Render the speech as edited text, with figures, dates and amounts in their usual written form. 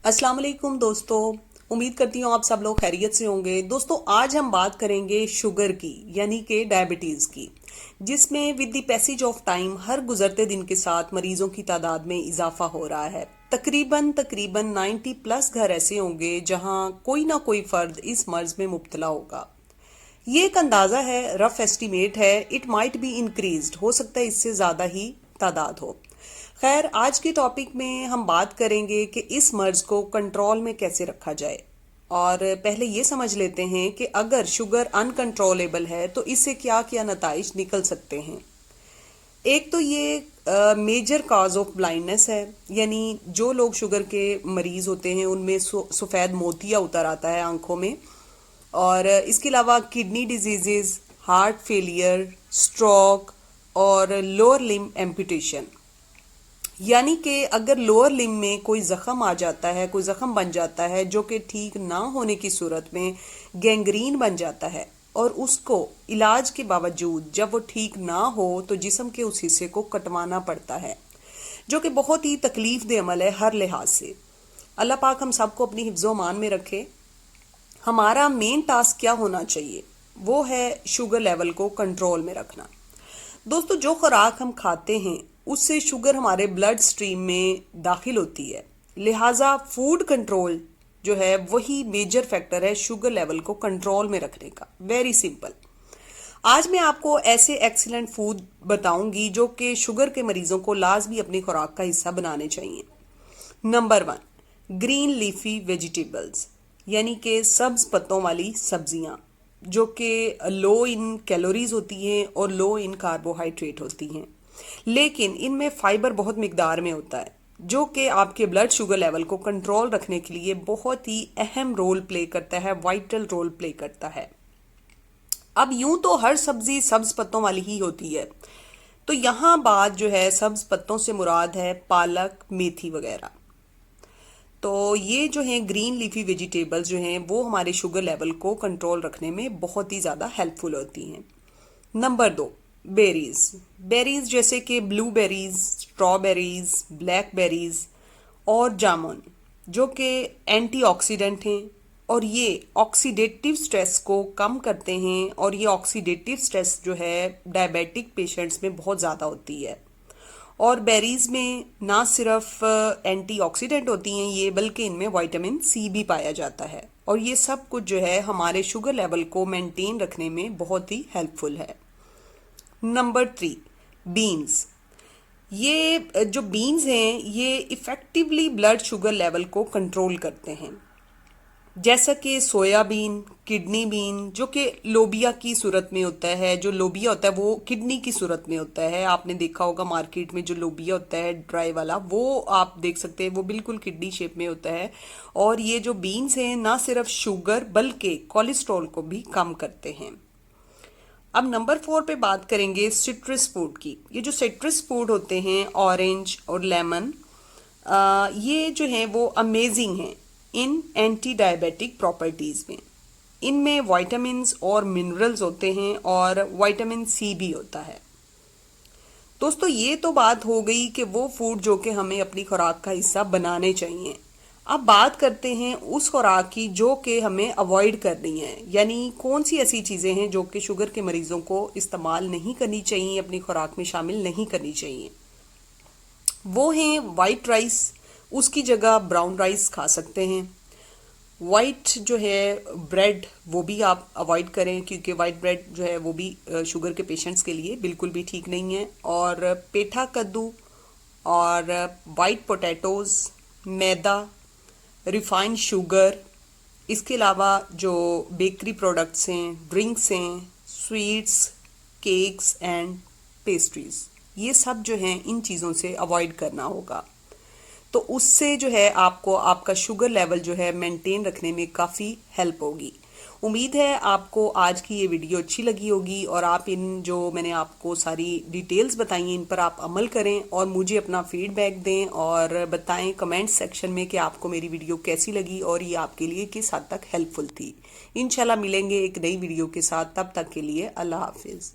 अस्सलाम वालेकुम दोस्तों, उम्मीद करती हूँ आप सब लोग खैरियत से होंगे। दोस्तों आज हम बात करेंगे शुगर की यानी कि डायबिटीज़ की, जिसमें with the passage of time हर गुजरते दिन के साथ मरीजों की तादाद में इजाफा हो रहा है। तकरीबन तकरीबन 90 प्लस घर ऐसे होंगे जहाँ कोई ना कोई फर्द इस मर्ज में मुब्तला होगा। ये एक अंदाज़ा है, रफ एस्टीमेट है, इट माइट बी इंक्रीज्ड, हो सकता है इससे ज़्यादा ही तादाद हो। खैर, आज के टॉपिक में हम बात करेंगे कि इस मर्ज को कंट्रोल में कैसे रखा जाए। और पहले ये समझ लेते हैं कि अगर शुगर अनकंट्रोलेबल है तो इससे क्या क्या नताइज निकल सकते हैं। एक तो ये मेजर काज ऑफ ब्लाइंडनेस है, यानी जो लोग शुगर के मरीज होते हैं उनमें सफ़ेद मोतिया उतर आता है आंखों में। और इसके अलावा kidney diseases, heart failure, stroke और लोअर लिम्ब एम्पुटेशन, यानी कि अगर लोअर लिम्ब में कोई ज़ख़म आ जाता है, कोई ज़ख़म बन जाता है जो कि ठीक ना होने की सूरत में गैंग्रीन बन जाता है और उसको इलाज के बावजूद जब वो ठीक ना हो तो जिस्म के उस हिस्से को कटवाना पड़ता है, जो कि बहुत ही तकलीफ दे अमल है हर लिहाज से। अल्लाह पाक हम सबको अपनी हिफ्ज़ो मान में रखे। हमारा मेन टास्क क्या होना चाहिए, वो है शुगर लेवल को कंट्रोल में रखना। दोस्तों, जो खुराक हम खाते हैं उससे शुगर हमारे ब्लड स्ट्रीम में दाखिल होती है, लिहाजा फूड कंट्रोल जो है वही मेजर फैक्टर है शुगर लेवल को कंट्रोल में रखने का। Very simple. आज मैं आपको ऐसे एक्सीलेंट फूड बताऊंगी जो कि शुगर के मरीजों को लाजमी अपनी खुराक का हिस्सा बनाने चाहिए। नंबर 1, ग्रीन लीफी वेजिटेबल्स, यानी कि सब्ज पत्तों वाली सब्जियां जो कि लो इन कैलोरीज होती हैं और लो इन कार्बोहाइड्रेट होती हैं, लेकिन इनमें फाइबर बहुत मिकदार में होता है जो कि आपके ब्लड शुगर लेवल को कंट्रोल रखने के लिए बहुत ही अहम रोल प्ले करता है, वाइटल रोल प्ले करता है। अब यूं तो हर सब्जी सब्ज पत्तों वाली ही होती है, तो यहाँ बात जो है सब्ज पत्तों से मुराद है पालक, मेथी वगैरह। तो ये जो हैं ग्रीन लीफी वेजिटेबल्स जो हैं वो हमारे शुगर लेवल को कंट्रोल रखने में बहुत ही ज़्यादा हेल्पफुल होती हैं। Number 2, berries. बेरीज जैसे कि blue berries, strawberries, black berries और जामुन, जो कि एंटीऑक्सीडेंट हैं और ये ऑक्सीडेटिव स्ट्रेस को कम करते हैं। और ये ऑक्सीडेटिव स्ट्रेस जो है डायबिटिक पेशेंट्स में बहुत ज़्यादा होती है। और बेरीज में ना सिर्फ एंटीऑक्सीडेंट होती हैं ये, बल्कि इनमें विटामिन सी भी पाया जाता है और ये सब कुछ जो है हमारे शुगर लेवल को मेंटेन रखने में बहुत ही हेल्पफुल है। Number 3, beans. ये जो बीन्स हैं ये इफ़ेक्टिवली ब्लड शुगर लेवल को कंट्रोल करते हैं, जैसा कि सोयाबीन, किडनी बीन जो कि लोबिया की सूरत में होता है। जो लोबिया होता है वो किडनी की सूरत में होता है। आपने देखा होगा मार्केट में जो लोबिया होता है ड्राई वाला, वो आप देख सकते हैं वो बिल्कुल किडनी शेप में होता है। और ये जो बीन्स हैं ना सिर्फ शुगर बल्कि कोलेस्ट्रॉल को भी कम करते हैं। अब नंबर 4 पे बात करेंगे सिट्रस फूड की। ये जो सिट्रस फूड होते हैं, ऑरेंज और लेमन, ये जो हैं वो अमेजिंग हैं इन एंटी डायबिटिक प्रॉपर्टीज़ में। इनमें विटामिन्स और मिनरल्स होते हैं और विटामिन सी भी होता है। दोस्तों, ये तो बात हो गई कि वो फूड जो कि हमें अपनी खुराक का हिस्सा बनाने चाहिए। अब बात करते हैं उस खुराक की जो कि हमें अवॉइड करनी है, यानी कौन सी ऐसी चीज़ें हैं जो कि शुगर के मरीजों को इस्तेमाल नहीं करनी चाहिए, अपनी खुराक में शामिल नहीं करनी चाहिए। वो हैं वाइट राइस, उसकी जगह ब्राउन राइस खा सकते हैं। वाइट जो है ब्रेड वो भी आप अवॉइड करें, क्योंकि वाइट ब्रेड जो है वो भी शुगर के पेशेंट्स के लिए बिल्कुल भी ठीक नहीं है। और पेठा कद्दू और वाइट पोटैटोज़, मैदा, रिफाइंड शुगर, इसके अलावा जो बेकरी प्रोडक्ट्स हैं, ड्रिंक्स हैं, स्वीट्स, केक्स एंड पेस्ट्रीज़, ये सब जो हैं इन चीज़ों से अवॉइड करना होगा। तो उससे जो है आपको आपका शुगर लेवल जो है मेंटेन रखने में काफ़ी हेल्प होगी। उम्मीद है आपको आज की ये वीडियो अच्छी लगी होगी और आप इन जो मैंने आपको सारी डिटेल्स बताई हैं इन पर आप अमल करें और मुझे अपना फीडबैक दें और बताएं कमेंट सेक्शन में कि आपको मेरी वीडियो कैसी लगी और ये आपके लिए किस हद तक हेल्पफुल थी। इंशाल्लाह मिलेंगे एक नई वीडियो के साथ, तब तक के लिए अल्लाह हाफिज़।